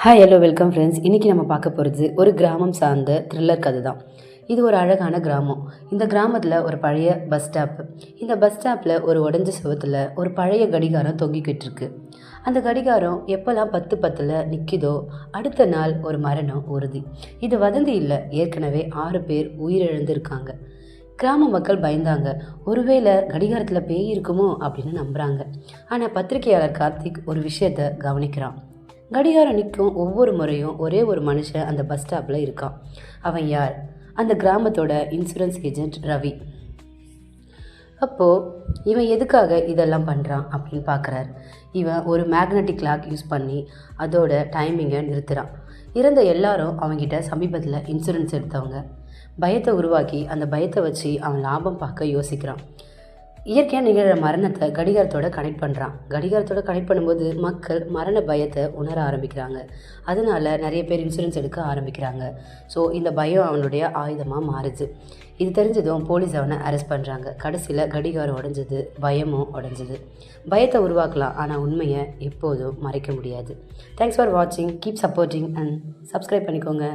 Hi hello welcome friends. இன்றைக்கி நம்ம பார்க்க போகிறது ஒரு கிராமம் சார்ந்த த்ரில்லர் கதை தான். இது ஒரு அழகான கிராமம். இந்த கிராமத்தில் ஒரு பழைய பஸ் ஸ்டாப்பு. இந்த பஸ் ஸ்டாப்பில் ஒரு உடஞ்ச சுவத்தில் ஒரு பழைய கடிகாரம் தொங்கிக்கிட்டு இருக்கு. அந்த கடிகாரம் எப்போல்லாம் 10:10 நிற்கிதோ அடுத்த நாள் ஒரு மரணம் உறுதி. இது வதந்தி இல்லை, ஏற்கனவே 6 பேர் உயிரிழந்திருக்காங்க. கிராம மக்கள் பயந்தாங்க. ஒருவேளை கடிகாரத்தில் பேய் இருக்குமோ அப்படின்னு நம்புகிறாங்க. ஆனால் பத்திரிகையாளர் கார்த்திக் ஒரு விஷயத்தை கவனிக்கிறான். கடிகாரம் நிற்கும் ஒவ்வொரு முறையும் ஒரே ஒரு மனுஷன் அந்த பஸ் ஸ்டாப்பில் இருக்கான். அவன் யார்? அந்த கிராமத்தோட இன்சூரன்ஸ் ஏஜென்ட் ரவி. அப்போது இவன் எதுக்காக இதெல்லாம் பண்ணுறான் அப்படின்னு பார்க்குறாரு. இவன் ஒரு மேக்னெட்டிக் கிளாக் யூஸ் பண்ணி அதோட டைமிங்கை நிறுத்துகிறான். இறந்த எல்லாரும் அவங்ககிட்ட சமீபத்தில் இன்சூரன்ஸ் எடுத்தவங்க. பயத்தை உருவாக்கி அந்த பயத்தை வச்சு அவன் லாபம் பார்க்க யோசிக்கிறான். இயற்கையாக நிகழ்கிற மரணத்தை கடிகாரத்தோட கனெக்ட் பண்ணுறான். கடிகாரத்தோட கனெக்ட் பண்ணும்போது மக்கள் மரண பயத்தை உணர ஆரம்பிக்கிறாங்க. அதனால நிறைய பேர் இன்சூரன்ஸ் எடுக்க ஆரம்பிக்கிறாங்க. ஸோ இந்த பயம் அவனுடைய ஆயுதமாக மாறுது. இது தெரிஞ்சதும் போலீஸ் அவனை அரெஸ்ட் பண்ணுறாங்க. கடைசியில் கடிகாரம் உடஞ்சது, பயமும் உடஞ்சது. பயத்தை உருவாக்கலாம், ஆனால் உண்மையை எப்போதும் மறைக்க முடியாது. தேங்க்ஸ் ஃபார் வாட்சிங். கீப் சப்போர்ட்டிங் அண்ட் சப்ஸ்கிரைப் பண்ணிக்கோங்க.